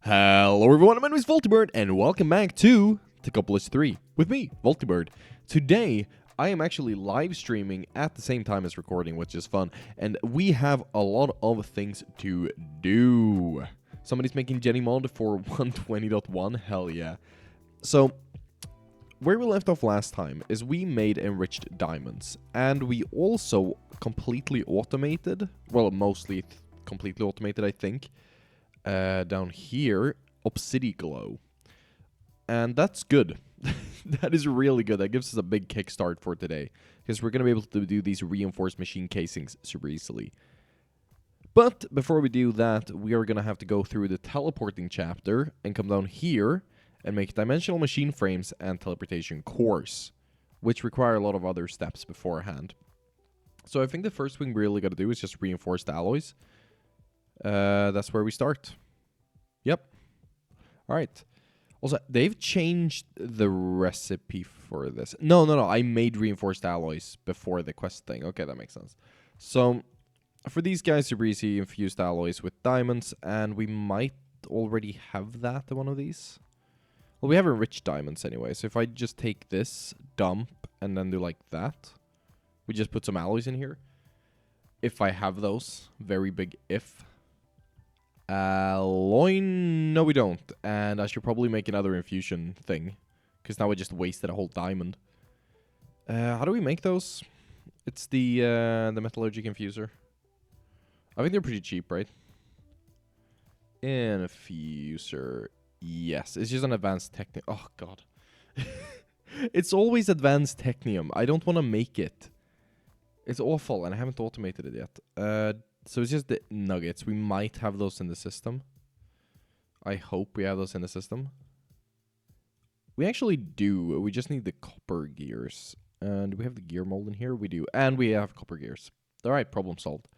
Hello everyone, my name is WoltyBird, and welcome back to Techopolis 3 with me, WoltyBird. Today, I am actually live streaming at the same time as recording, which is fun, and we have a lot of things to do. Somebody's making Jenny mod for 120.1, hell yeah. So, where we left off last time is we made enriched diamonds, and we also completely automated, well, mostly completely automated, I think, down here, obsidian glow. And that's good. That is really good. That gives us a big kickstart for today, because we're going to be able to do these reinforced machine casings super easily. But before we do that, we are going to have to go through the teleporting chapter and come down here and make dimensional machine frames and teleportation cores, which require a lot of other steps beforehand. So I think the first thing we really got to do is just reinforced alloys. That's where we start. Yep. All right. Also, they've changed the recipe for this. No. I made reinforced alloys before the quest thing. Okay, that makes sense. So, for these guys, super easy, infused alloys with diamonds, and we might already have that in one of these. Well, we have enriched diamonds anyway, so if I just take this, dump, and then do like that, we just put some alloys in here. If I have those, very big if. Alloy, no we don't, and I should probably make another infusion thing, because now I just wasted a whole diamond. How do we make those? It's the metallurgic infuser. I think they're pretty cheap, right? Infuser, yes, it's just an advanced technium. Oh god. It's always advanced technium. I don't want to make it. It's awful, and I haven't automated it yet. So it's just the nuggets. We might have those in the system. I hope we have those in the system. We actually do. We just need the copper gears. And do we have the gear mold in here? We do. And we have copper gears. All right, problem solved.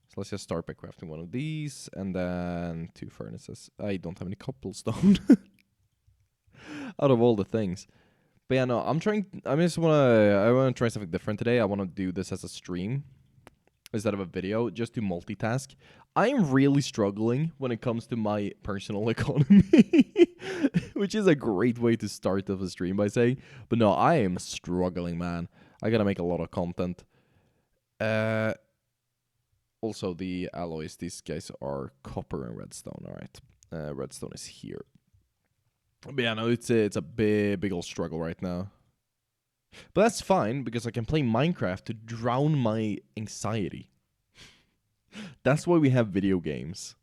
So let's just start by crafting one of these. And then 2 furnaces. I don't have any cobblestone. Out of all the things. But yeah, no, I wanna try something different today. I wanna do this as a stream instead of a video, just to multitask. I'm really struggling when it comes to my personal economy, which is a great way to start off a stream by saying, but no, I am struggling, man. I gotta make a lot of content. Also, the alloys, these guys are copper and redstone, all right. Redstone is here. But yeah, no, it's a big old struggle right now. But that's fine, because I can play Minecraft to drown my anxiety. That's why we have video games.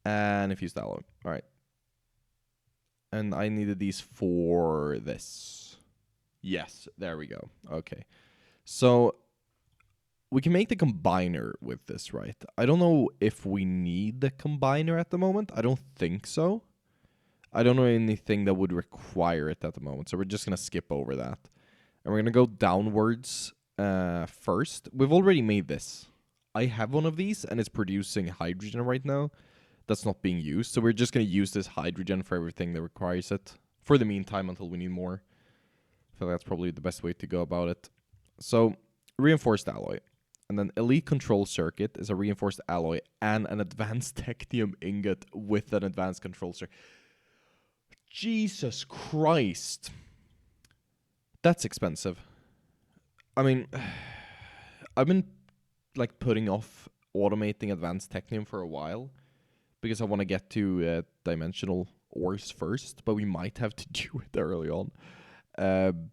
And infused alloy. Alright. And I needed these for this. Yes, there we go. Okay. So, we can make the combiner with this, right? I don't know if we need the combiner at the moment. I don't think so. I don't know anything that would require it at the moment, so we're just going to skip over that. And we're going to go downwards first. We've already made this. I have one of these, and it's producing hydrogen right now. That's not being used, so we're just going to use this hydrogen for everything that requires it. For the meantime, until we need more. I feel like that's probably the best way to go about it. So, reinforced alloy. And then elite control circuit is a reinforced alloy and an advanced technium ingot with an advanced control circuit. Jesus Christ. That's expensive. I mean, I've been like putting off automating advanced technium for a while because I want to get to dimensional ores first, but we might have to do it early on.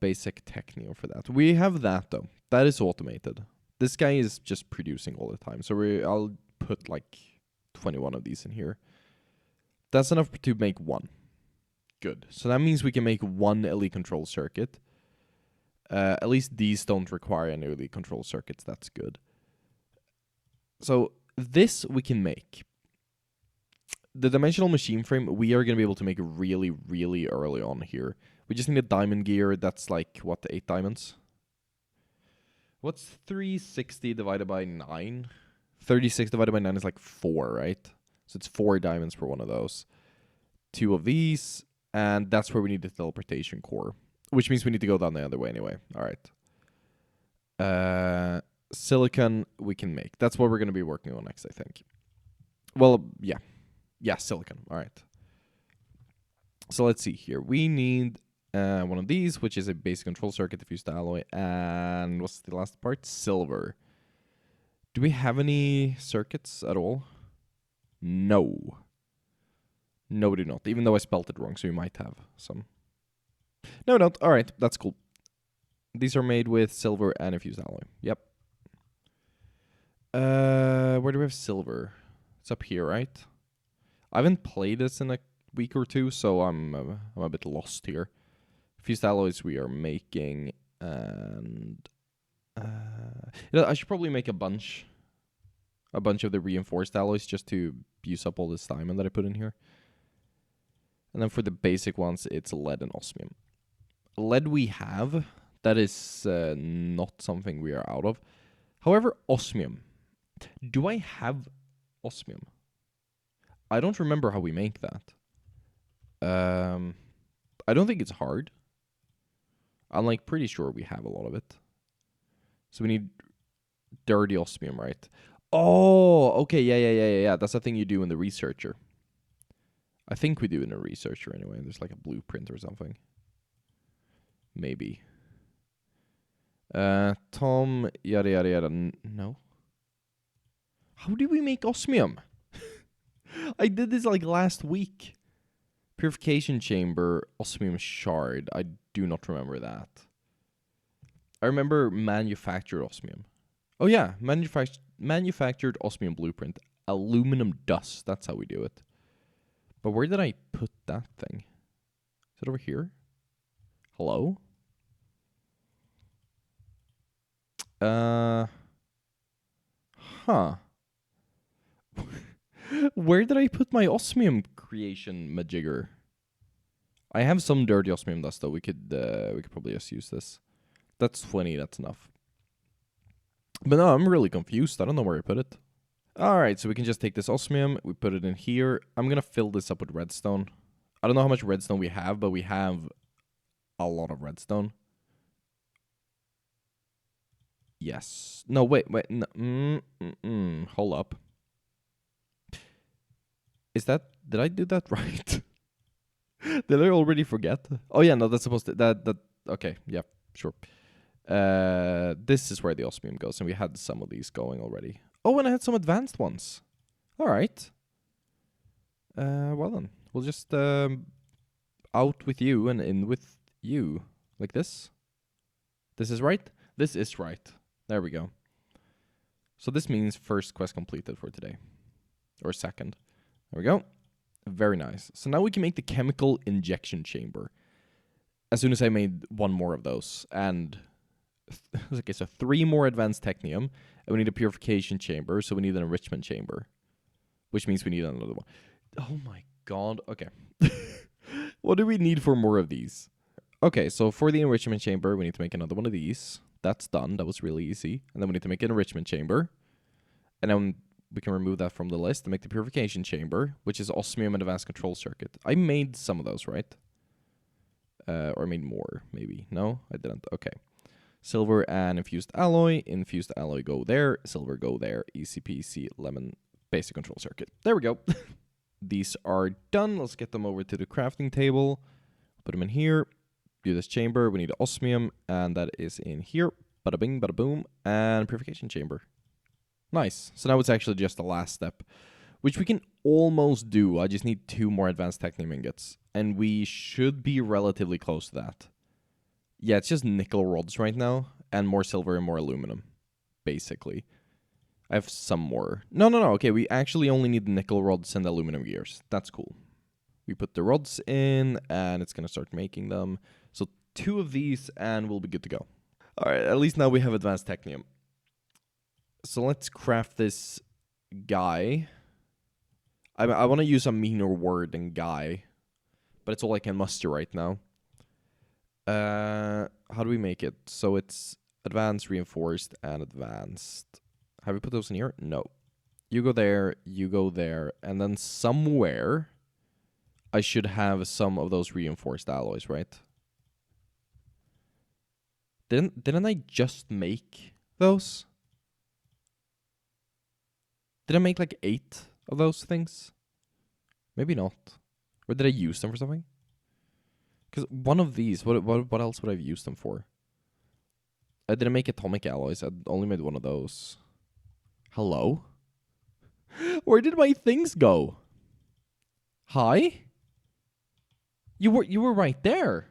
Basic technium for that. We have that though. That is automated. This guy is just producing all the time. So I'll put like 21 of these in here. That's enough to make one. Good. So that means we can make one elite control circuit. At least these don't require any elite control circuits. That's good. So this we can make. The dimensional machine frame, we are going to be able to make really, really early on here. We just need a diamond gear. That's like, what, 8 diamonds? What's 360 divided by 9? 36 divided by 9 is like 4, right? So it's 4 diamonds per one of those. 2 of these. And that's where we need the teleportation core, which means we need to go down the other way anyway. All right. Silicon we can make. That's what we're going to be working on next, I think. Well, yeah. Yeah, silicon. All right. So let's see here. We need one of these, which is a basic control circuit, diffused alloy, and what's the last part? Silver. Do we have any circuits at all? No. No, we do not. Even though I spelled it wrong, so we might have some. No, we don't. All right, that's cool. These are made with silver and infused alloy. Yep. Where do we have silver? It's up here, right? I haven't played this in a week or two, so I'm a bit lost here. Fused alloys we are making, and I should probably make a bunch of the reinforced alloys just to use up all this diamond that I put in here. And then for the basic ones, it's lead and osmium. Lead we have. That is not something we are out of. However, osmium. Do I have osmium? I don't remember how we make that. I don't think it's hard. I'm like pretty sure we have a lot of it. So we need dirty osmium, right? Oh, okay, yeah. That's the thing you do in the researcher. I think we do in a researcher anyway. There's like a blueprint or something. Maybe. Tom, yada yada yada. No. How do we make osmium? I did this like last week. Purification chamber, osmium shard. I do not remember that. I remember manufactured osmium. Oh yeah, manufactured osmium blueprint. Aluminum dust. That's how we do it. But where did I put that thing? Is it over here? Hello? Huh. Where did I put my osmium creation majigger? I have some dirty osmium dust though. We could probably just use this. That's 20, that's enough. But no, I'm really confused. I don't know where I put it. Alright, so we can just take this osmium, we put it in here. I'm gonna fill this up with redstone. I don't know how much redstone we have, but we have a lot of redstone. Yes. No, wait. No, hold up. Did I do that right? Did I already forget? Oh yeah, no, that's supposed to, okay, yeah, sure. This is where the osmium goes, and we had some of these going already. Oh, and I had some advanced ones. Alright. Well then, we'll just, out with you and in with you. Like this. This is right? This is right. There we go. So this means first quest completed for today. Or second. There we go. Very nice. So now we can make the chemical injection chamber. As soon as I made one more of those. And okay, so 3 more advanced technium. And we need a purification chamber. So we need an enrichment chamber. Which means we need another one. Oh my god. Okay. What do we need for more of these? Okay, so for the enrichment chamber, we need to make another one of these. That's done. That was really easy. And then we need to make an enrichment chamber. And then we can remove that from the list and make the purification chamber, which is osmium and advanced control circuit. I made some of those, right? Or I made more, maybe. No, I didn't. Okay. Silver and infused alloy. Infused alloy go there. Silver go there. Easy peasy, lemon, basic control circuit. There we go. These are done. Let's get them over to the crafting table. Put them in here. Do this chamber. We need osmium, and that is in here. Bada bing, bada boom, and purification chamber. Nice. So now it's actually just the last step, which we can almost do. I just need 2 more advanced technium ingots, and we should be relatively close to that. Yeah, it's just nickel rods right now, and more silver and more aluminum, basically. I have some more. No. Okay, we actually only need the nickel rods and the aluminum gears. That's cool. We put the rods in, and it's going to start making them. So 2 of these, and we'll be good to go. All right, at least now we have advanced technium. So let's craft this guy. I want to use a meaner word than guy, but it's all I can muster right now. How do we make it? So it's advanced, reinforced, and advanced. Have we put those in here? No. You go there, and then somewhere I should have some of those reinforced alloys, right? Didn't I just make those? Did I make like 8 of those things? Maybe not. Or did I use them for something? Because one of these, what else would I have used them for? I didn't make atomic alloys. I only made one of those. Hello? Where did my things go? Hi? You were right there.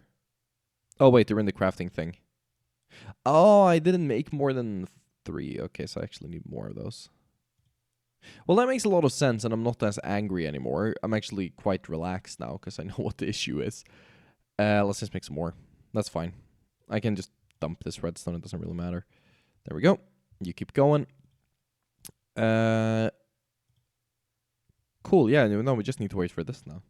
Oh wait, they're in the crafting thing. Oh, I didn't make more than 3. Okay, so I actually need more of those. Well, that makes a lot of sense, and I'm not as angry anymore. I'm actually quite relaxed now, because I know what the issue is. Let's just make some more. That's fine. I can just dump this redstone. It doesn't really matter. There we go. You keep going. Cool, yeah, no, we just need to wait for this now.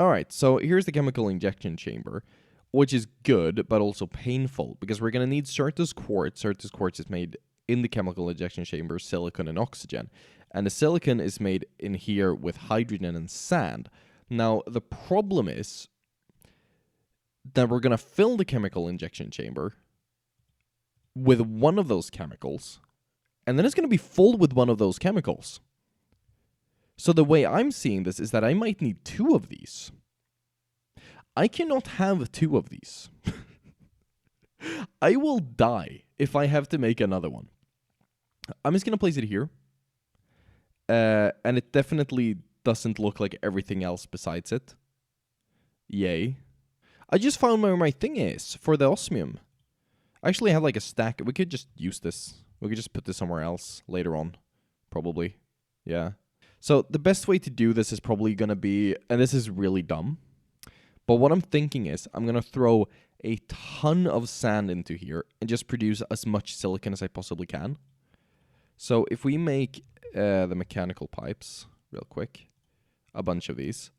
Alright, so here's the chemical injection chamber, which is good, but also painful, because we're going to need Certus quartz. Certus quartz is made in the chemical injection chamber, silicon and oxygen. And the silicon is made in here with hydrogen and sand. Now, the problem is that we're going to fill the chemical injection chamber with one of those chemicals, and then it's going to be full with one of those chemicals. So the way I'm seeing this is that I might need 2 of these. I cannot have 2 of these. I will die if I have to make another one. I'm just going to place it here. And it definitely doesn't look like everything else besides it. Yay. I just found where my thing is for the osmium. I actually have like a stack. We could just use this. We could just put this somewhere else later on. Probably. Yeah. So the best way to do this is probably going to be, and this is really dumb, but what I'm thinking is I'm going to throw a ton of sand into here and just produce as much silicon as I possibly can. So if we make the mechanical pipes real quick, a bunch of these,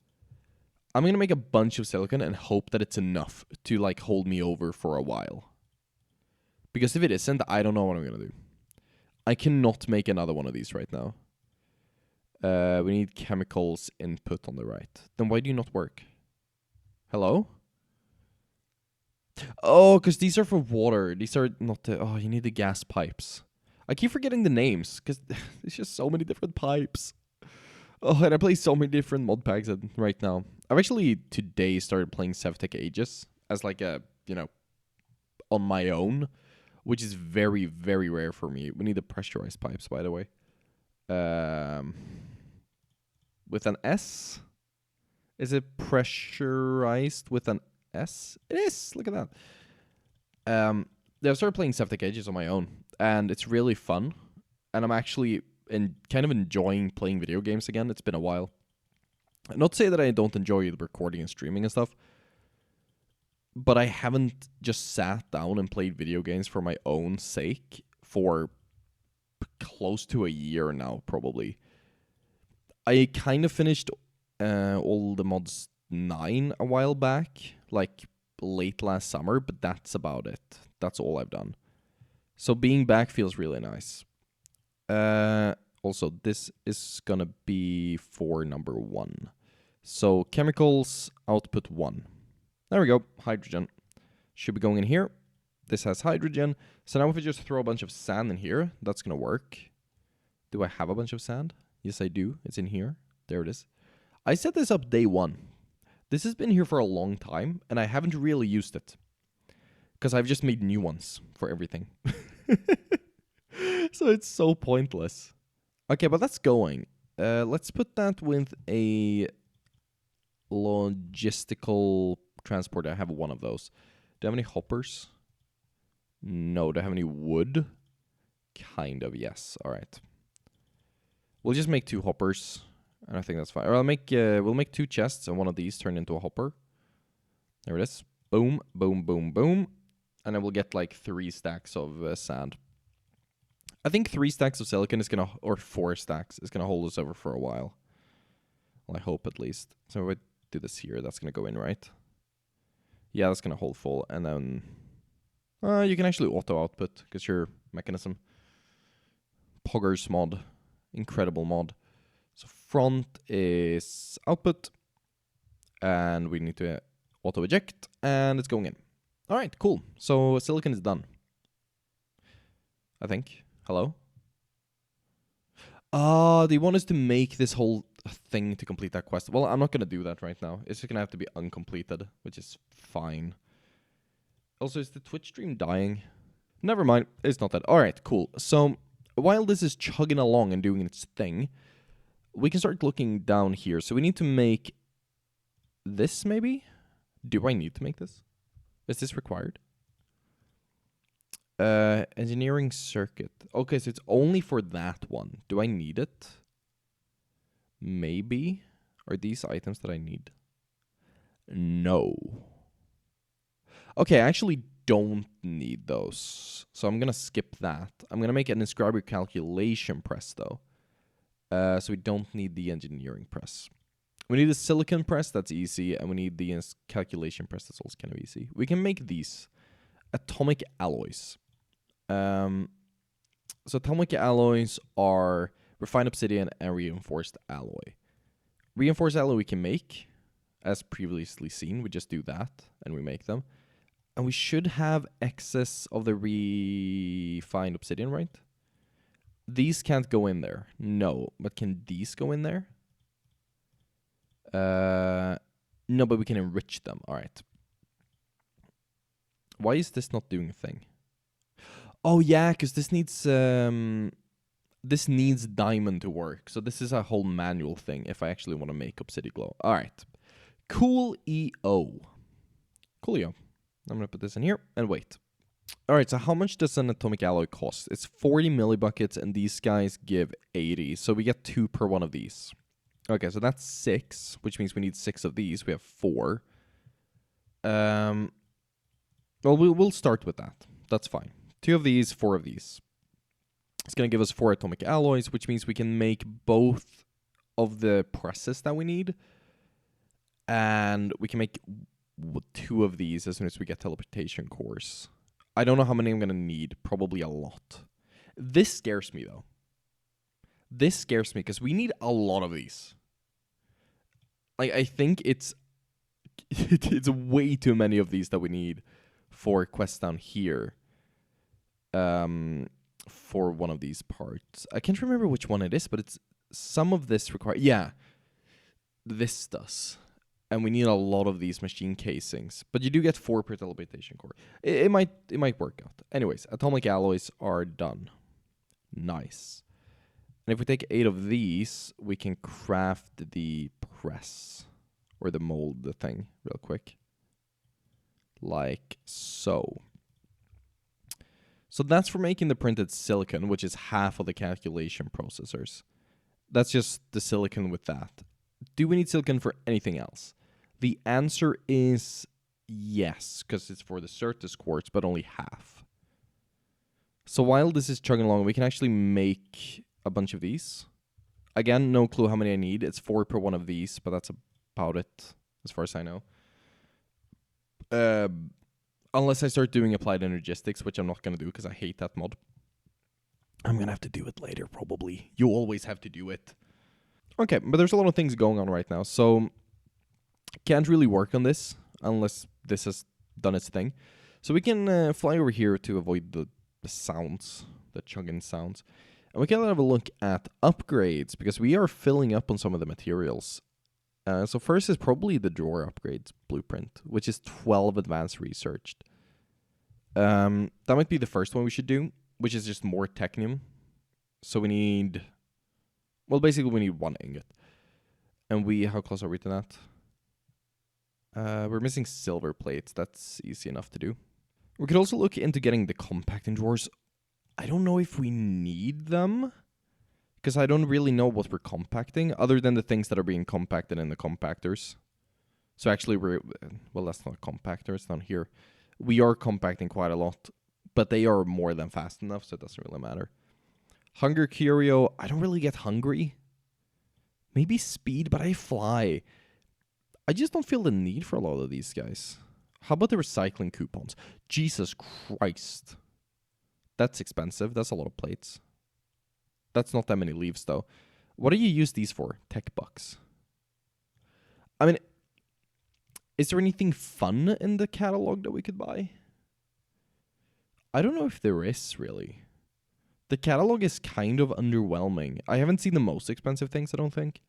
I'm going to make a bunch of silicon and hope that it's enough to like hold me over for a while. Because if it isn't, I don't know what I'm going to do. I cannot make another one of these right now. We need chemicals input on the right. Then why do you not work? Hello? Oh, because these are for water. These are not the... Oh, you need the gas pipes. I keep forgetting the names, because there's just so many different pipes. Oh, and I play so many different mod packs right now. I've actually today started playing Sevtech Aegis as like a, on my own, which is very, very rare for me. We need the pressurized pipes, by the way. With an S? Is it pressurized with an S? It is! Look at that. I've started playing Sevtech Aegis on my own, and it's really fun. And I'm actually kind of enjoying playing video games again. It's been a while. Not to say that I don't enjoy the recording and streaming and stuff, but I haven't just sat down and played video games for my own sake for close to a year now, probably. I kind of finished all the mods 9 a while back, like late last summer, but that's about it. That's all I've done. So being back feels really nice. Also, this is gonna be for number 1. So chemicals, output 1. There we go, hydrogen. Should be going in here. This has hydrogen. So now if we just throw a bunch of sand in here, that's gonna work. Do I have a bunch of sand? Yes, I do. It's in here. There it is. I set this up day 1. This has been here for a long time, and I haven't really used it. Because I've just made new ones for everything. So it's so pointless. Okay, but that's going. Let's put that with a logistical transporter. I have one of those. Do I have any hoppers? No. Do I have any wood? Kind of, yes. All right. We'll just make 2 hoppers, and I think that's fine. Or we'll make 2 chests, and one of these turn into a hopper. There it is. Boom, boom, boom, boom. And then we'll get like 3 stacks of sand. I think 3 stacks of silicon is gonna, or 4 stacks, is gonna hold us over for a while. Well, I hope at least. So if I do this here, that's gonna go in, right? Yeah, that's gonna hold full, and then you can actually auto output because your mechanism. Poggers mod. Incredible mod. So front is output, and we need to auto eject, and it's going in. All right, cool. So silicon is done, I think. Hello? They want us to make this whole... a thing to complete that quest. Well, I'm not going to do that right now. It's just going to have to be uncompleted, which is fine. Also, is the Twitch stream dying? Never mind. It's not that. All right, cool. So while this is chugging along and doing its thing, we can start looking down here. So we need to make this, maybe? Do I need to make this? Is this required? Engineering circuit. Okay, so it's only for that one. Do I need it? Maybe. Are these items that I need? No. Okay, I actually don't need those. So I'm going to skip that. I'm going to make an inscriber calculation press, though. So we don't need the engineering press. We need a silicon press, that's easy. And we need the calculation press, that's also kind of easy. We can make these. Atomic alloys. So atomic alloys are refined obsidian and reinforced alloy. Reinforced alloy we can make, as previously seen. We just do that, and we make them. And we should have excess of the refined obsidian, right? These can't go in there. No, but can these go in there? No, but we can enrich them. All right. Why is this not doing a thing? Oh, yeah, because this needs diamond to work. So this is a whole manual thing if I actually want to make obsidian glow. All right. Coolio. Coolio. I'm going to put this in here and wait. All right, so how much does an atomic alloy cost? It's 40 millibuckets, and these guys give 80. So we get 2 per one of these. Okay, so that's 6, which means we need 6 of these. We have 4. Well, we'll start with that. That's fine. 2 of these, 4 of these. It's going to give us 4 atomic alloys, which means we can make both of the presses that we need. And we can make 2 of these as soon as we get teleportation cores. I don't know how many I'm going to need. Probably a lot. This scares me, though. This scares me because we need a lot of these. Like, I think it's way too many of these that we need for quests down here. For one of these parts. I can't remember which one it is, but it's some of this require. Yeah, this does. And we need a lot of these machine casings. But you do get 4 per teleportation core. It might work out. Anyways, atomic alloys are done. Nice. And if we take 8 of these, we can craft the press. Or the mold, the thing, real quick. Like so. So that's for making the printed silicon, which is half of the calculation processors. That's just the silicon with that. Do we need silicon for anything else? The answer is yes, because it's for the Certus quartz, but only half. So while this is chugging along, we can actually make a bunch of these. Again, no clue how many I need. It's 4 per one of these, but that's about it, as far as I know. Unless I start doing applied energistics, which I'm not going to do because I hate that mod. I'm going to have to do it later, probably. You always have to do it. Okay, but there's a lot of things going on right now, so can't really work on this unless this has done its thing. So we can fly over here to avoid the sounds, the chugging sounds. And we can have a look at upgrades, because we are filling up on some of the materials. So first is probably the drawer upgrades blueprint, which is 12 advanced researched. That might be the first one we should do, which is just more technium. So we need... Well, basically we need 1 ingot. And how close are we to that? We're missing silver plates. That's easy enough to do. We could also look into getting the compacting drawers. I don't know if we need them, because I don't really know what we're compacting, other than the things that are being compacted in the compactors. So actually, well, that's not a compactor. It's down here. We are compacting quite a lot, but they are more than fast enough, so it doesn't really matter. Hunger Curio. I don't really get hungry. Maybe speed, but I fly. I just don't feel the need for a lot of these guys. How about the recycling coupons? Jesus Christ. That's expensive. That's a lot of plates. That's not that many leaves, though. What do you use these for? Tech bucks. I mean, is there anything fun in the catalog that we could buy? I don't know if there is, really. The catalog is kind of underwhelming. I haven't seen the most expensive things, I don't think.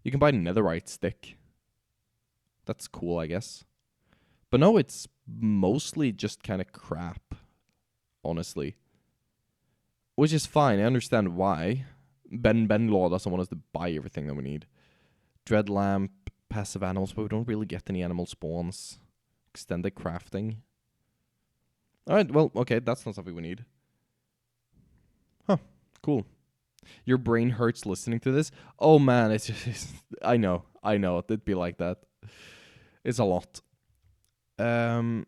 You can buy netherite stick. That's cool, I guess. But no, it's mostly just kind of crap, honestly. Which is fine. I understand why. Ben Law doesn't want us to buy everything that we need. Dread lamp, passive animals, but we don't really get any animal spawns. Extended crafting. Alright, well, okay, that's not something we need. Huh, cool. Your brain hurts listening to this? Oh man, it's just... I know, it'd be like that. It's a lot. Yeah,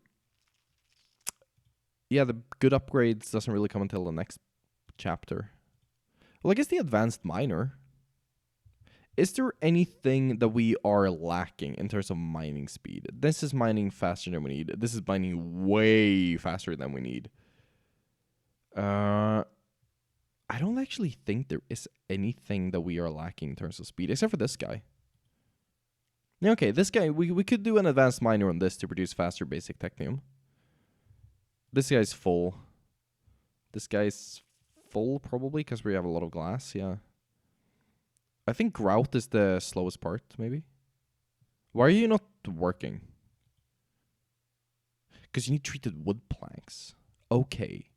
the good upgrades doesn't really come until the next chapter. Well, I guess the advanced miner. Is there anything that we are lacking in terms of mining speed? This is mining faster than we need. This is mining way faster than we need. I don't actually think there is anything that we are lacking in terms of speed, except for this guy. Yeah, okay, this guy, we could do an advanced miner on this to produce faster basic technium. This guy's full. This guy's full, probably, because we have a lot of glass, yeah. I think grout is the slowest part, maybe. Why are you not working? Because you need treated wood planks. Okay.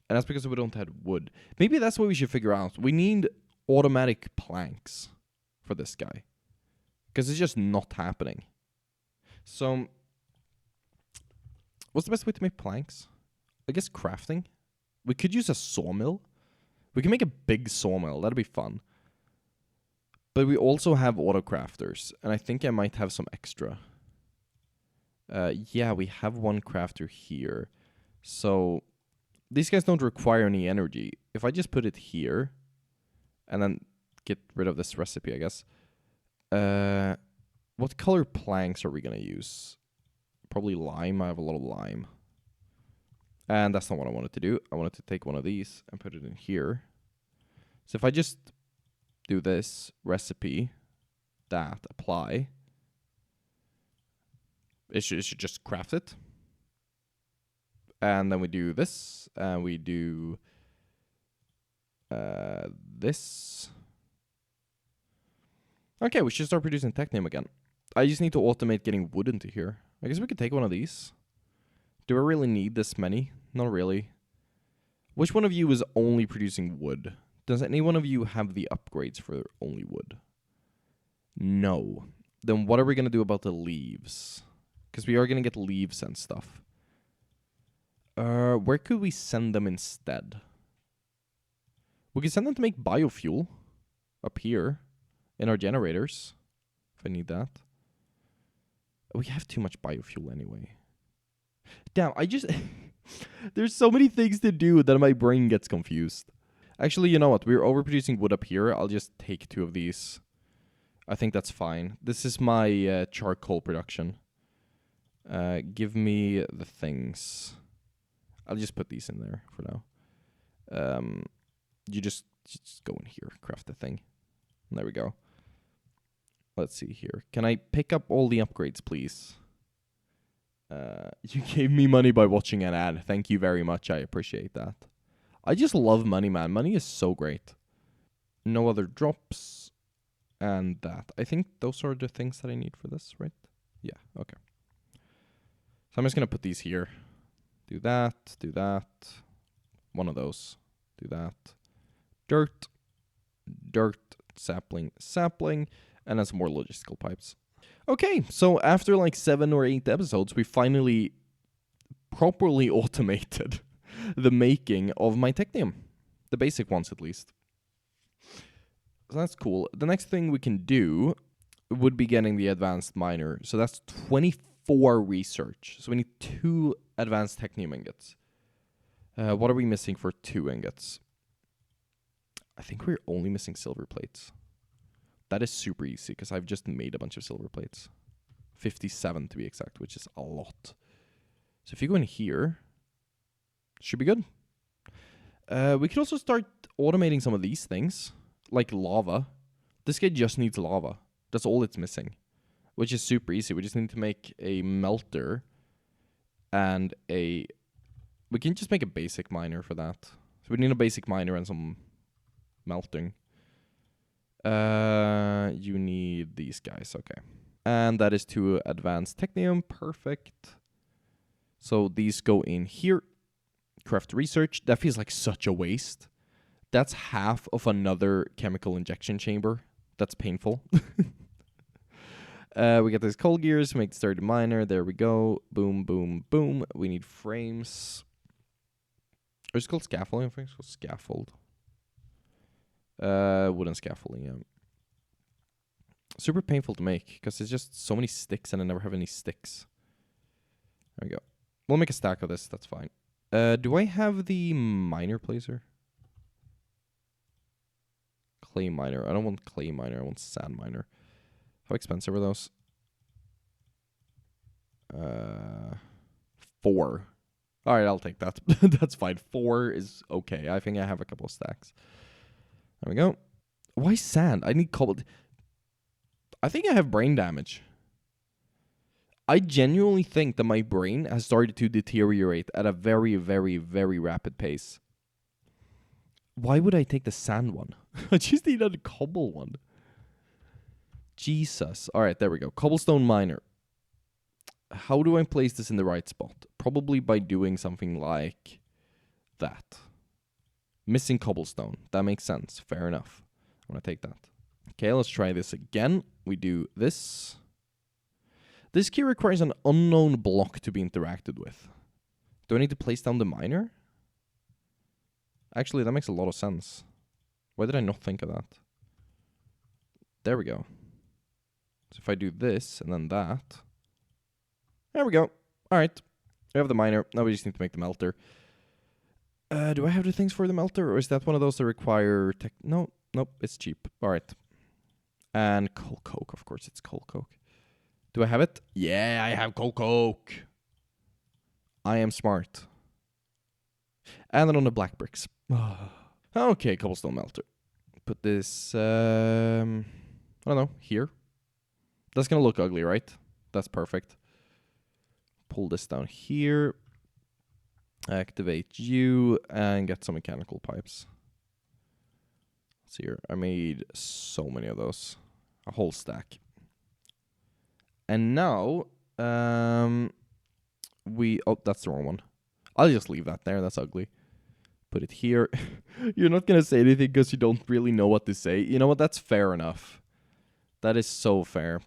And that's because we don't have wood. Maybe that's what we should figure out. We need automatic planks for this guy. Because it's just not happening. So, what's the best way to make planks? I guess crafting. We could use a sawmill. We can make a big sawmill. That'd be fun. But we also have autocrafters. And I think I might have some extra. Yeah, we have one crafter here. So, these guys don't require any energy. If I just put it here, and then get rid of this recipe, I guess. What color planks are we going to use? Probably lime. I have a lot of lime. And that's not what I wanted to do. I wanted to take one of these and put it in here. So if I just do this, recipe, that, apply, it should just craft it. And then we do this, and we do this. Okay, we should start producing technium again. I just need to automate getting wood into here. I guess we could take one of these. Do I really need this many? Not really. Which one of you is only producing wood? Does any one of you have the upgrades for only wood? No. Then what are we going to do about the leaves? Because we are going to get leaves and stuff. Where could we send them instead? We could send them to make biofuel. Up here. In our generators. If I need that. We have too much biofuel anyway. Damn, I just... There's so many things to do that my brain gets confused. Actually, you know what? We're overproducing wood up here. I'll just take 2 of these. I think that's fine. This is my charcoal production. Give me the things. I'll just put these in there for now. You just go in here. Craft the thing. There we go. Let's see here. Can I pick up all the upgrades, please? You gave me money by watching an ad. Thank you very much. I appreciate that. I just love money, man. Money is so great. No other drops. And that. I think those are the things that I need for this, right? Yeah, okay. So I'm just going to put these here. Do that. Do that. One of those. Do that. Dirt. Dirt. Sapling. Sapling. And then some more logistical pipes. Okay, so after like 7 or 8 episodes, we finally properly automated the making of my technium. The basic ones, at least. So that's cool. The next thing we can do would be getting the advanced miner. So that's 24 research. So we need 2 advanced technium ingots. What are we missing for 2 ingots? I think we're only missing silver plates. That is super easy, because I've just made a bunch of silver plates. 57 to be exact, which is a lot. So if you go in here, should be good. We could also start automating some of these things, like lava. This guy just needs lava. That's all it's missing, which is super easy. We just need to make a melter and a... We can just make a basic miner for that. So we need a basic miner and some melting. You need these guys, okay. And that is to advanced technium, perfect. So these go in here. Craft research, that feels like such a waste. That's half of another chemical injection chamber. That's painful. We get these coal gears, make the sturdy miner. There we go. Boom, boom, boom. We need frames. Or is it called scaffolding? I think it's called scaffold. Wooden scaffolding, yeah. Super painful to make, because it's just so many sticks and I never have any sticks. There we go. We'll make a stack of this, that's fine. Do I have the miner placer? Clay miner. I don't want clay miner, I want sand miner. How expensive are those? 4. Alright, I'll take that. That's fine. 4 is okay. I think I have a couple of stacks. There we go. Why sand? I need cobalt. I think I have brain damage. I genuinely think that my brain has started to deteriorate at a very, very, very rapid pace. Why would I take the sand one? I just need a cobble one. Jesus. Alright, there we go. Cobblestone miner. How do I place this in the right spot? Probably by doing something like that. Missing cobblestone. That makes sense. Fair enough. I'm going to take that. Okay, let's try this again. We do this. This key requires an unknown block to be interacted with. Do I need to place down the miner? Actually, that makes a lot of sense. Why did I not think of that? There we go. So if I do this and then that. There we go. Alright. We have the miner. Now we just need to make the melter. Do I have the things for the melter? Or is that one of those that require tech? No. Nope. It's cheap. Alright. And coal coke. Of course, it's coal coke. Do I have it? Yeah, I have coal coke. I am smart. And then on the black bricks. Okay, cobblestone melter. Put this, I don't know, here. That's gonna look ugly, right? That's perfect. Pull this down here. Activate you and get some mechanical pipes. Let's see here. I made so many of those. A whole stack. And now, oh, that's the wrong one. I'll just leave that there. That's ugly. Put it here. You're not going to say anything because you don't really know what to say. You know what? That's fair enough. That is so fair.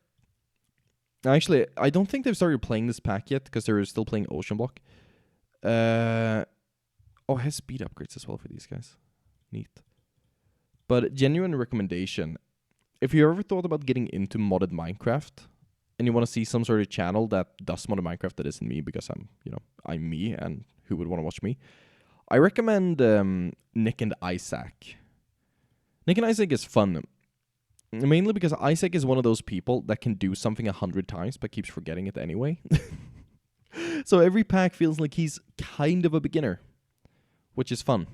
Actually, I don't think they've started playing this pack yet because they're still playing Ocean Block. Oh, it has speed upgrades as well for these guys. Neat. But genuine recommendation. If you ever thought about getting into modded Minecraft and you want to see some sort of channel that does modded Minecraft that isn't me because I'm me and who would want to watch me, I recommend Nick and Isaac. Nick and Isaac is fun. Mainly because Isaac is one of those people that can do something 100 times but keeps forgetting it anyway. So every pack feels like he's kind of a beginner, which is fun.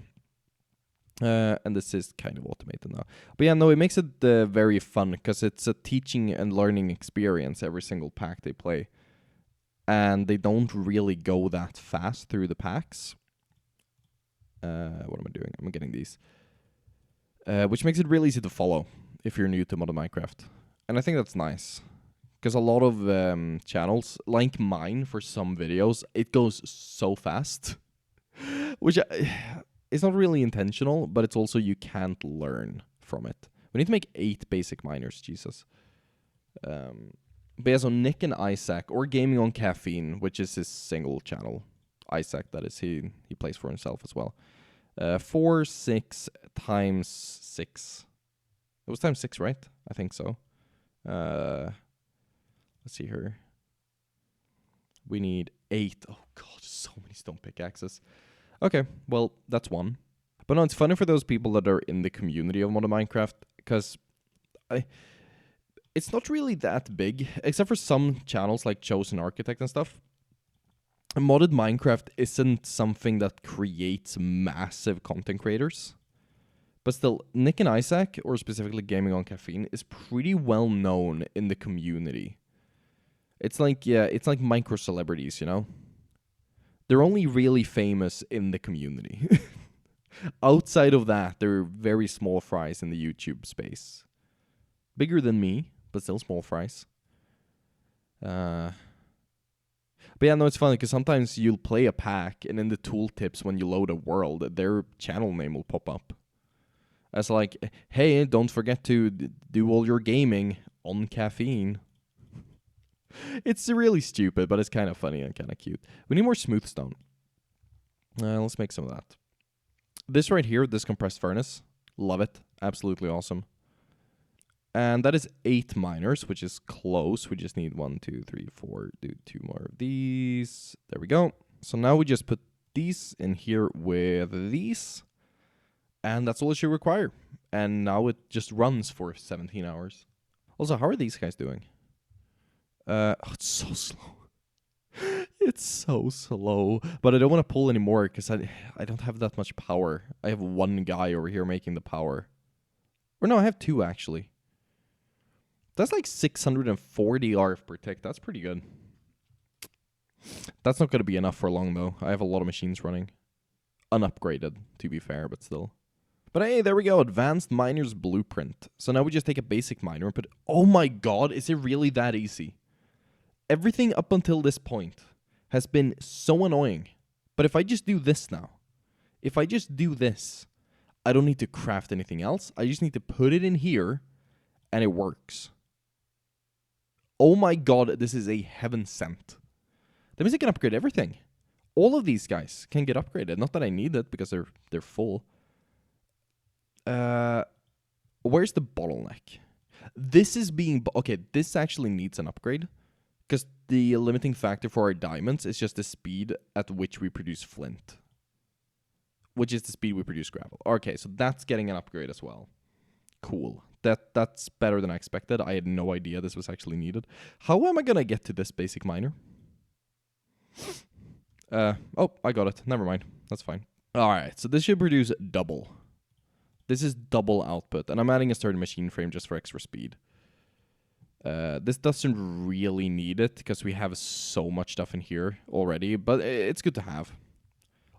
And this is kind of automated now. But yeah, no, it makes it very fun because it's a teaching and learning experience every single pack they play. And they don't really go that fast through the packs. What am I doing? I'm getting these. Which makes it really easy to follow if you're new to modded Minecraft. And I think that's nice. Because a lot of channels, like mine for some videos, it goes so fast. Which it's not really intentional, but it's also you can't learn from it. We need to make 8 basic miners, Jesus. But yeah, so Nick and Isaac, or Gaming on Caffeine, which is his single channel. Isaac, that is, he plays for himself as well. 4, 6 times 6. It was times 6, right? I think so. Let's see here. We need 8. Oh god, so many stone pickaxes. Okay, well, that's 1. But no, it's funny for those people that are in the community of modded Minecraft, because it's not really that big, except for some channels like Chosen Architect and stuff. Modded Minecraft isn't something that creates massive content creators. But still, Nick and Isaac, or specifically Gaming on Caffeine, is pretty well known in the community. It's like, yeah, it's like micro celebrities, you know? They're only really famous in the community. Outside of that, they're very small fries in the YouTube space. Bigger than me, but still small fries. But yeah, no, it's funny because sometimes you'll play a pack, and in the tooltips when you load a world, their channel name will pop up. As like, hey, don't forget to do all your gaming on caffeine. It's really stupid, but it's kind of funny and kind of cute. We need more smooth stone. Let's make some of that. This right here, this compressed furnace, love it. Absolutely awesome. And that is 8 miners, which is close. We just need 1, 2, 3, 4, do 2 more of these. There we go. So now we just put these in here with these. And that's all it should require. And now it just runs for 17 hours. Also, how are these guys doing? Oh, it's so slow. It's so slow. But I don't want to pull anymore because I don't have that much power. I have one guy over here making the power. Or no, I have 2 actually. That's like 640 RF per tick. That's pretty good. That's not going to be enough for long though. I have a lot of machines running. Unupgraded, to be fair, but still. But hey, there we go. Advanced Miner's Blueprint. So now we just take a basic miner and put... Oh my god, is it really that easy? Everything up until this point has been so annoying. But if I just do this now, if I just do this, I don't need to craft anything else. I just need to put it in here, and it works. Oh my god, this is a heaven sent. That means I can upgrade everything. All of these guys can get upgraded. Not that I need it, because they're full. Where's the bottleneck? This is being... Okay, this actually needs an upgrade. Because the limiting factor for our diamonds is just the speed at which we produce flint. Which is the speed we produce gravel. Okay, so that's getting an upgrade as well. Cool. That's better than I expected. I had no idea this was actually needed. How am I going to get to this basic miner? Oh, I got it. Never mind. That's fine. Alright, so this should produce double. This is double output. And I'm adding a certain machine frame just for extra speed. This doesn't really need it because we have so much stuff in here already, but it's good to have.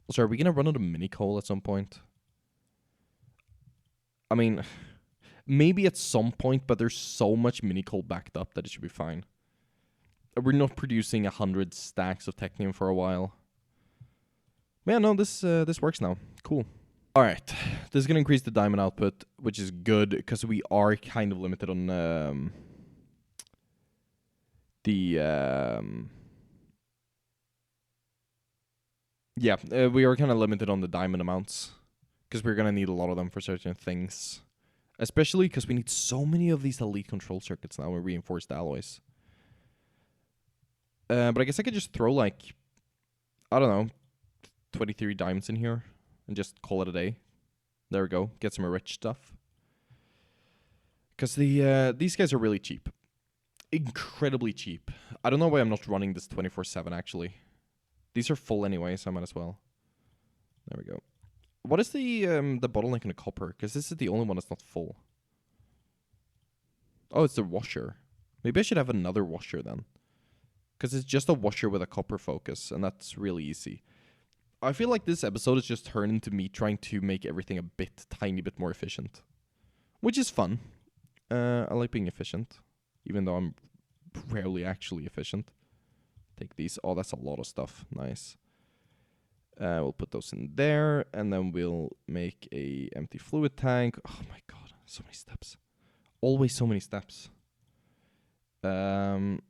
Also, are we going to run out of mini coal at some point? I mean, maybe at some point, but there's so much mini coal backed up that it should be fine. We're not producing 100 stacks of technium for a while. Yeah, no, this works now. Cool. All right, this is going to increase the diamond output, which is good because we are kind of limited on... we are kind of limited on the diamond amounts because we're going to need a lot of them for certain things. Especially because we need so many of these elite control circuits now with reinforced alloys. But I guess I could just throw like, I don't know, 23 diamonds in here and just call it a day. There we go. Get some rich stuff. Because these guys are really cheap. Incredibly cheap. I don't know why I'm not running this 24/7 actually. These are full anyway, so I might as well. There we go. What is the bottleneck in the copper? Because this is the only one that's not full. Oh, it's the washer. Maybe I should have another washer then. Because it's just a washer with a copper focus, and that's really easy. I feel like this episode has just turned into me trying to make everything a tiny bit more efficient. Which is fun. I like being efficient. Even though I'm rarely actually efficient. Take these. Oh, that's a lot of stuff. Nice. We'll put those in there. And then we'll make a empty fluid tank. Oh my god. So many steps. Always so many steps. There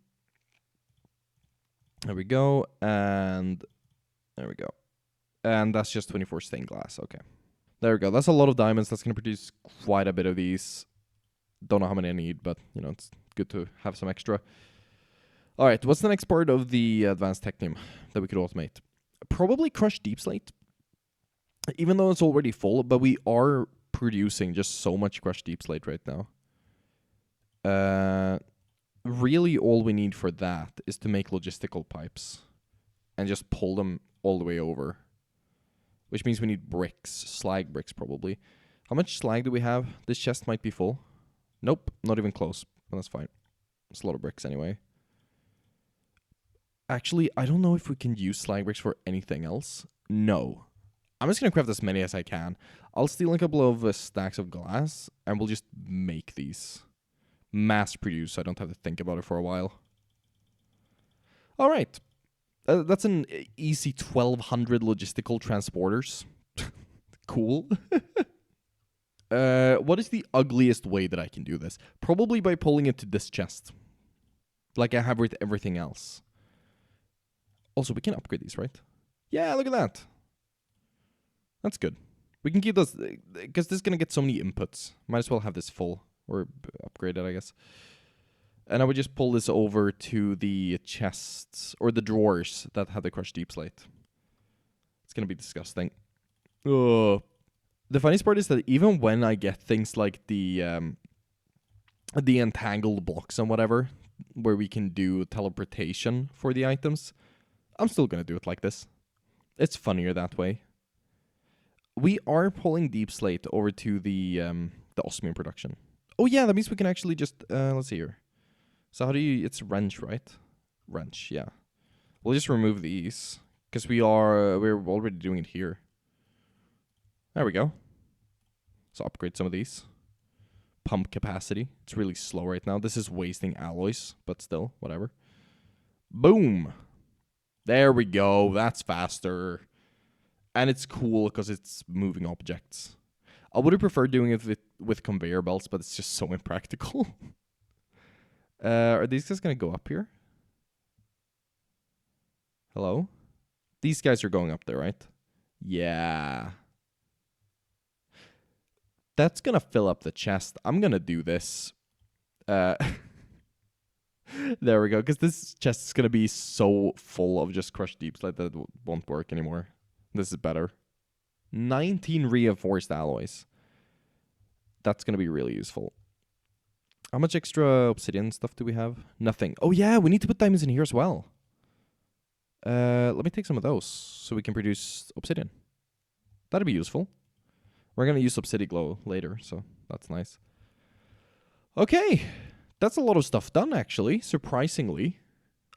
we go. And there we go. And that's just 24 stained glass. Okay. There we go. That's a lot of diamonds. That's going to produce quite a bit of these. Don't know how many I need, but, you know, it's good to have some extra. All right, what's the next part of the advanced technium that we could automate? Probably crushed deep slate. Even though it's already full, but we are producing just so much crushed deep slate right now. Really, all we need for that is to make logistical pipes and just pull them all the way over. Which means we need bricks, slag bricks probably. How much slag do we have? This chest might be full. Nope, not even close. But that's fine. It's a lot of bricks anyway. Actually, I don't know if we can use slag bricks for anything else. No. I'm just going to craft as many as I can. I'll steal a couple of stacks of glass, and we'll just make these. mass produced, so I don't have to think about it for a while. All right. That's an easy 1200 logistical transporters. Cool. What is the ugliest way that I can do this? Probably by pulling it to this chest. Like I have with everything else. Also, we can upgrade these, right? Yeah, look at that. That's good. We can keep those, because this is going to get so many inputs. Might as well have this full, or upgraded, I guess. And I would just pull this over to the chests, or the drawers that have the crushed deep slate. It's going to be disgusting. Ugh. The funniest part is that even when I get things like the entangled blocks and whatever, where we can do teleportation for the items, I'm still going to do it like this. It's funnier that way. We are pulling deep slate over to the osmium production. Oh yeah, that means we can actually just, let's see here. So how do you, it's wrench, right? Wrench, yeah. We'll just remove these, because we're already doing it here. There we go. So upgrade some of these. Pump capacity. It's really slow right now. This is wasting alloys, but still, whatever. Boom. There we go. That's faster. And it's cool because it's moving objects. I would have preferred doing it with conveyor belts, but it's just so impractical. Are these guys going to go up here? Hello? These guys are going up there, right? Yeah. That's going to fill up the chest. I'm going to do this. There we go. Because this chest is going to be so full of just crushed deep slate that it won't work anymore. This is better. 19 reinforced alloys. That's going to be really useful. How much extra obsidian stuff do we have? Nothing. Oh yeah, we need to put diamonds in here as well. Let me take some of those so we can produce obsidian. That'd be useful. We're going to use obsidian glow later, so that's nice. Okay, that's a lot of stuff done, actually, surprisingly.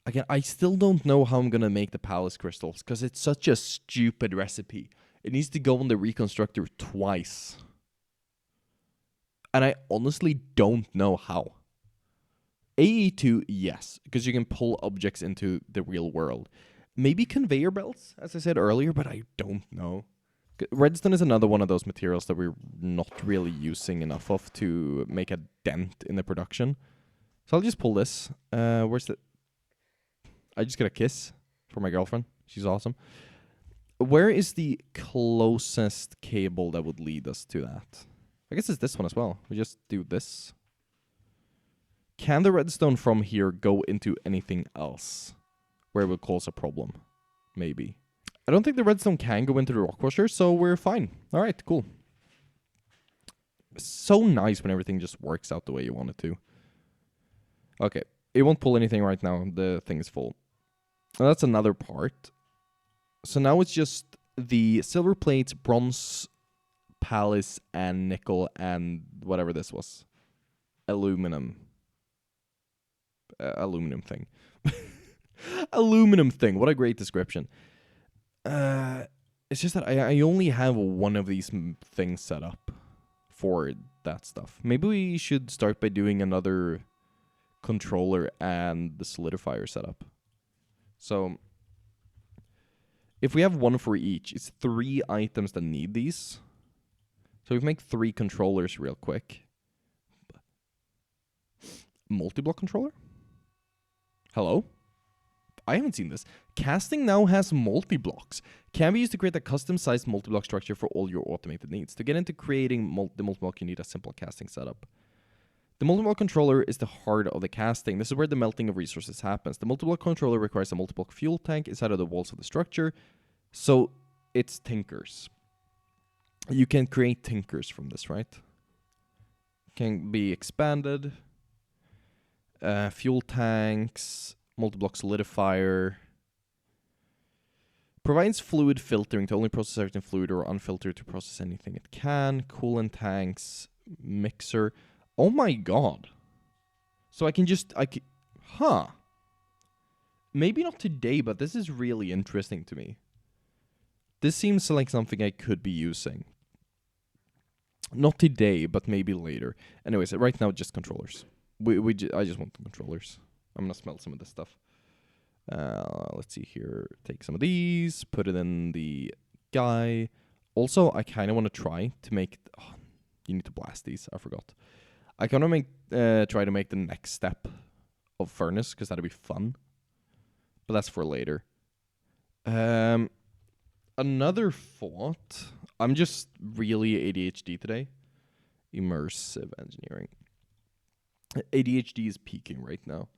Again, I still don't know how I'm going to make the palace crystals, because it's such a stupid recipe. It needs to go on the reconstructor twice. And I honestly don't know how. AE2, yes, because you can pull objects into the real world. Maybe conveyor belts, as I said earlier, but I don't know. Redstone is another one of those materials that we're not really using enough of to make a dent in the production. So I'll just pull this. Where's the... I just got a kiss from my girlfriend. She's awesome. Where is the closest cable that would lead us to that? I guess it's this one as well. We just do this. Can the redstone from here go into anything else where it would cause a problem? Maybe. I don't think the redstone can go into the rock washer, so we're fine. All right, cool. So nice when everything just works out the way you want it to. Okay, it won't pull anything right now. The thing is full. And that's another part. So now it's just the silver plates, bronze, palace, and nickel, and whatever this was. Aluminum. Aluminum thing. Aluminum thing. What a great description. It's just that I only have one of these things set up for that stuff. Maybe we should start by doing another controller and the solidifier setup. So if we have one for each, it's 3 items that need these. So we make 3 controllers real quick. Multi-block controller? Hello? I haven't seen this. Casting now has multi-blocks. Can be used to create a custom-sized multi-block structure for all your automated needs. To get into creating the multi-block, you need a simple casting setup. The multi-block controller is the heart of the casting. This is where the melting of resources happens. The multi-block controller requires a multi-block fuel tank inside of the walls of the structure. So it's tinkers. You can create tinkers from this, right? Can be expanded. Fuel tanks. Multi-block solidifier. Provides fluid filtering to only process certain fluid or unfiltered to process anything it can. Coolant tanks. Mixer. Oh my god. So I can just... Huh. Maybe not today, but this is really interesting to me. This seems like something I could be using. Not today, but maybe later. Anyways, right now just controllers. I just want the controllers. I'm gonna smelt some of this stuff. Let's see here. Take some of these, put it in the guy. Also, I kind of want to try to make... you need to blast these. I forgot. I kind of try to make the next step of furnace, because that'd be fun. But that's for later. Another thought. I'm just really ADHD today. Immersive engineering. ADHD is peaking right now.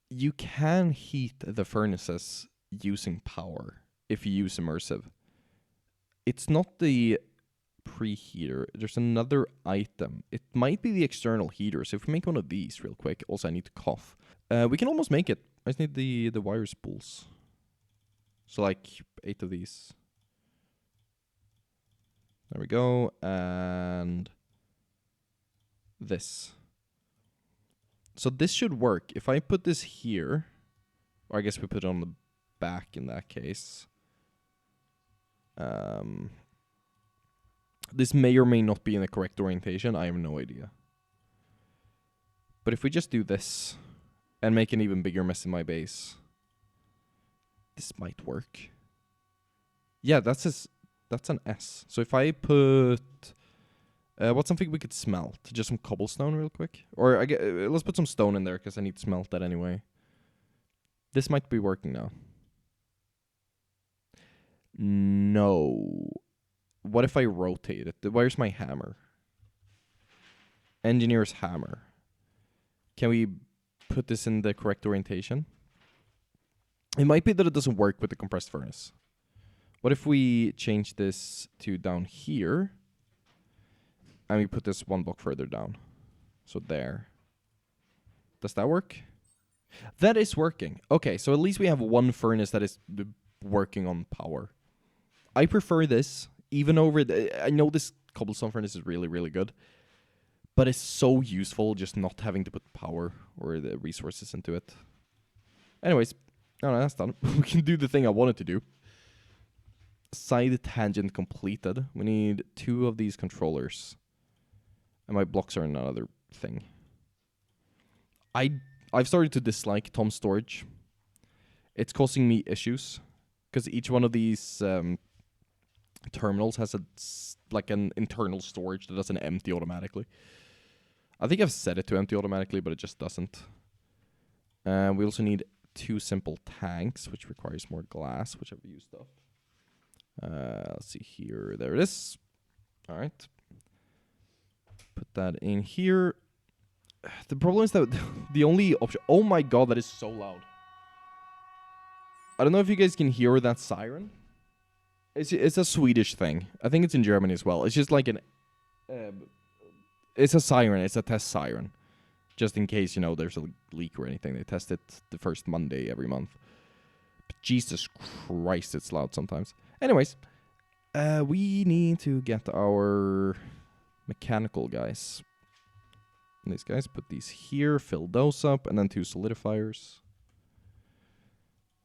You can heat the furnaces using power if you use immersive. It's not the preheater. There's another item. It might be the external heater. So if we make one of these real quick. Also, I need to cough. We can almost make it. I just need the wire spools. So like 8 of these. There we go. And this. So this should work. If I put this here, or I guess we put it on the back in that case. This may or may not be in the correct orientation. I have no idea. But if we just do this and make an even bigger mess in my base, this might work. Yeah, that's an S. So if I put... what's something we could smelt? Just some cobblestone real quick? Or let's put some stone in there, because I need to smelt that anyway. This might be working now. No. What if I rotate it? Where's my hammer? Engineer's hammer. Can we put this in the correct orientation? It might be that it doesn't work with the compressed furnace. What if we change this to down here? And we put this one block further down. So there. Does that work? That is working. Okay, so at least we have one furnace that is working on power. I prefer this, even over... I know this cobblestone furnace is really, really good. But it's so useful just not having to put power or the resources into it. Anyways, no, that's done. We can do the thing I wanted to do. Side tangent completed. We need 2 of these controllers. And my blocks are another thing. I've started to dislike Tom's storage. It's causing me issues. Because each one of these terminals has an internal storage that doesn't empty automatically. I think I've set it to empty automatically, but it just doesn't. We also need 2 simple tanks, which requires more glass, which I've used up. Let's see here. There it is. All right. Put that in here. The problem is that the only option... Oh my god, that is so loud. I don't know if you guys can hear that siren. It's a Swedish thing. I think it's in Germany as well. It's just like an... it's a siren. It's a test siren. Just in case, there's a leak or anything. They test it the first Monday every month. But Jesus Christ, it's loud sometimes. Anyways, we need to get our mechanical guys. And these guys, put these here, fill those up, and then 2 solidifiers.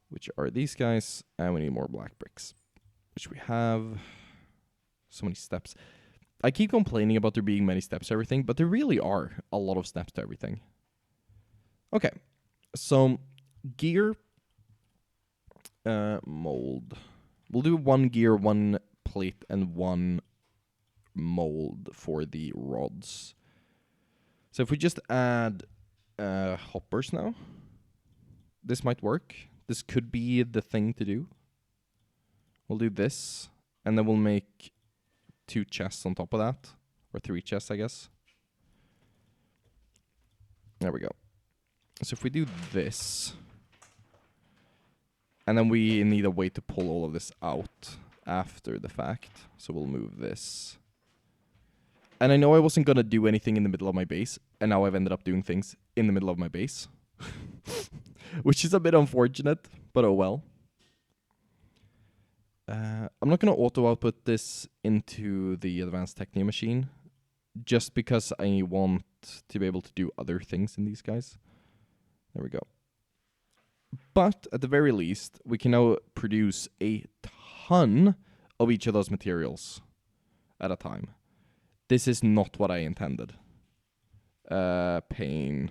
Which are these guys. And we need more black bricks. Which we have. So many steps. I keep complaining about there being many steps to everything, but there really are a lot of steps to everything. Okay. So, gear. Mold. We'll do 1 gear, 1 plate, and 1 mold for the rods. So if we just add hoppers now, this might work. This could be the thing to do. We'll do this, and then we'll make 2 chests on top of that. Or 3 chests, I guess. There we go. So if we do this, and then we need a way to pull all of this out after the fact. So we'll move this. And I know I wasn't going to do anything in the middle of my base, and now I've ended up doing things in the middle of my base. Which is a bit unfortunate, but oh well. I'm not going to auto-output this into the advanced Technia machine, just because I want to be able to do other things in these guys. There we go. But at the very least, we can now produce a ton of each of those materials at a time. This is not what I intended. Pain.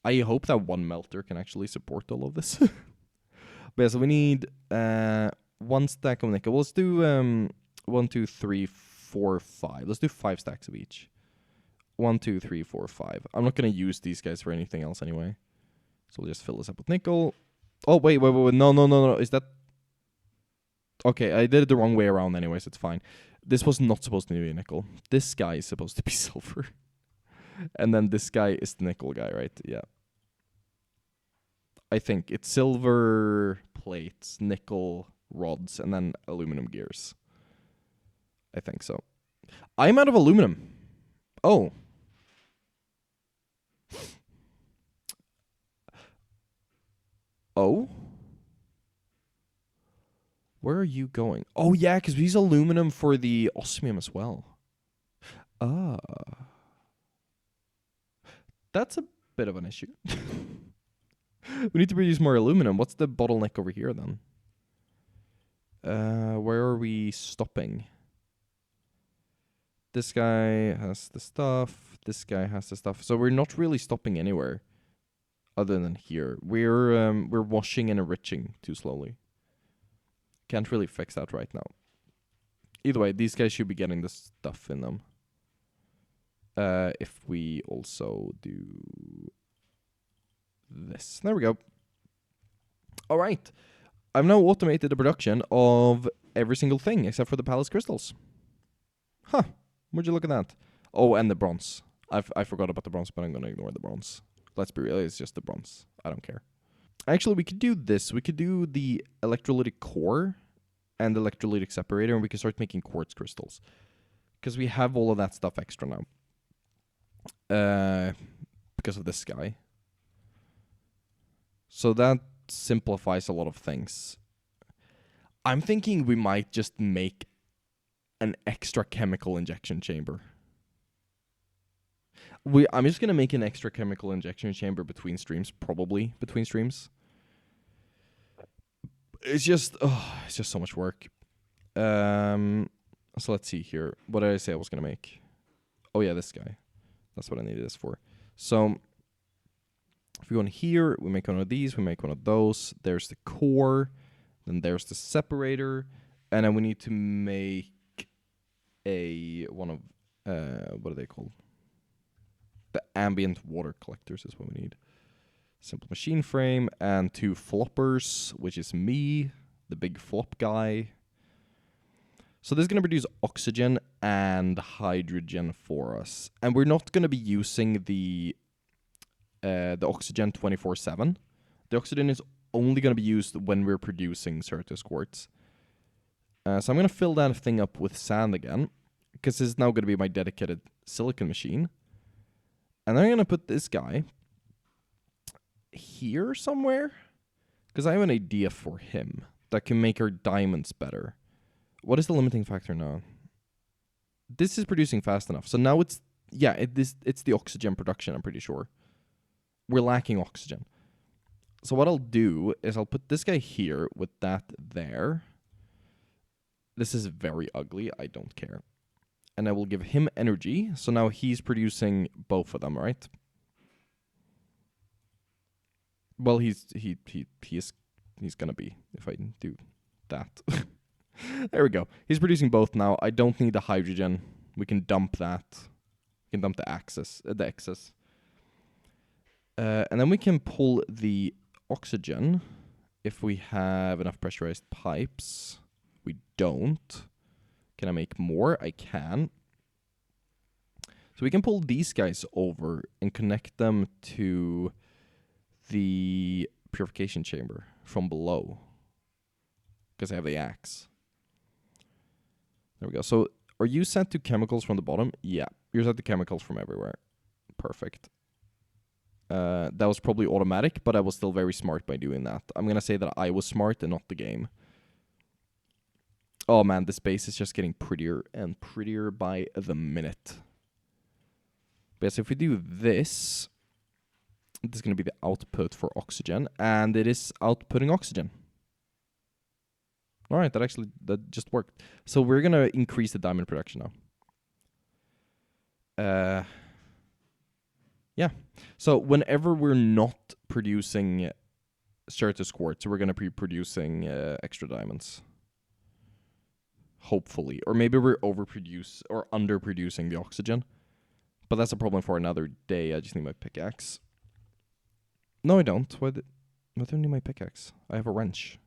I hope that one melter can actually support all of this. But yeah, so we need 1 stack of nickel. Well, let's do 1, 2, 3, 4, 5. Let's do 5 stacks of each. 1, 2, 3, 4, 5. I'm not gonna use these guys for anything else anyway. So we'll just fill this up with nickel. Oh, wait. No. Is that... Okay, I did it the wrong way around anyways. It's fine. This was not supposed to be nickel. This guy is supposed to be silver. And then this guy is the nickel guy, right? Yeah. I think it's silver plates, nickel rods, and then aluminum gears. I think so. I'm out of aluminum. Oh. Oh? Where are you going? Oh, yeah, because we use aluminum for the osmium as well. Ah. That's a bit of an issue. We need to produce more aluminum. What's the bottleneck over here, then? Where are we stopping? This guy has the stuff. This guy has the stuff. So we're not really stopping anywhere other than here. We're washing and enriching too slowly. Can't really fix that right now. Either way, these guys should be getting the stuff in them. If we also do this. There we go. All right. I've now automated the production of every single thing except for the palace crystals. Huh. Would you look at that? Oh, and the bronze. I forgot about the bronze, but I'm going to ignore the bronze. Let's be real. It's just the bronze. I don't care. Actually, we could do this. We could do the electrolytic core and the electrolytic separator, and we can start making quartz crystals. Because we have all of that stuff extra now. Because of this guy. So that simplifies a lot of things. I'm thinking we might just make an extra chemical injection chamber. I'm just going to make an extra chemical injection chamber between streams, probably between streams. It's just so much work. So let's see here. What did I say I was going to make? Oh yeah, this guy. That's what I needed this for. So if we go in here, we make one of these, we make one of those. There's the core, then there's the separator, and then we need to make one of what are they called? The ambient water collectors is what we need. Simple machine frame and 2 floppers, which is me, the big flop guy. So this is going to produce oxygen and hydrogen for us. And we're not going to be using the oxygen 24/7. The oxygen is only going to be used when we're producing Certus quartz. So I'm going to fill that thing up with sand again, because this is now going to be my dedicated silicon machine. And then I'm going to put this guy here somewhere, because I have an idea for him that can make our diamonds better. What is the limiting factor now? This is producing fast enough. So now it's the oxygen production, I'm pretty sure. We're lacking oxygen. So what I'll do is I'll put this guy here with that there. This is very ugly. I don't care. And I will give him energy. So now he's producing both of them, right? Well, he's gonna be if I do that. There we go. He's producing both now. I don't need the hydrogen. We can dump that. We can dump the excess. And then we can pull the oxygen if we have enough pressurized pipes. We don't. Can I make more? I can. So we can pull these guys over and connect them to the purification chamber from below, because I have the axe. There we go. So are you set to chemicals from the bottom? Yeah, you're set to chemicals from everywhere. Perfect. That was probably automatic, but I was still very smart by doing that. I'm going to say that I was smart and not the game. Oh man, this base is just getting prettier and prettier by the minute. But so if we do this, this is going to be the output for oxygen, and it is outputting oxygen. All right, that just worked. So we're going to increase the diamond production now. yeah. So whenever we're not producing Certus quartz, we're going to be producing extra diamonds. Hopefully. Or maybe we're overproduce or underproducing the oxygen. But that's a problem for another day. I just need my pickaxe. No, I don't. Why do I need my pickaxe? I have a wrench.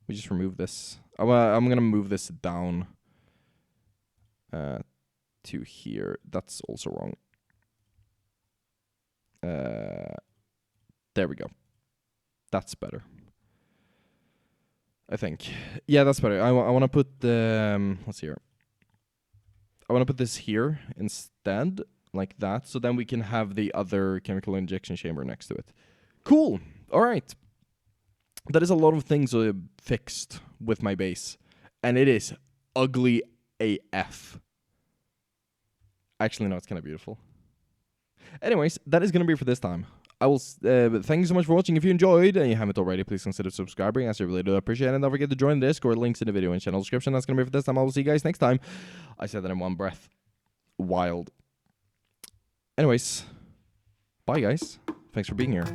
We just remove this. I'm going to move this down to here. That's also wrong. There we go. That's better. I think. Yeah, that's better. I want to put the... let's see here. I want to put this here instead, like that, so then we can have the other chemical injection chamber next to it. Cool. All right. That is a lot of things fixed with my base, and it is ugly AF. Actually, no, it's kind of beautiful. Anyways, that is going to be for this time. I will. Thank you so much for watching. If you enjoyed and you haven't already, please consider subscribing. As I really do appreciate it. And don't forget to join the Discord. Links in the video and channel description. That's going to be for this time. I will see you guys next time. I said that in one breath. Wild. Anyways, bye guys. Thanks for being here.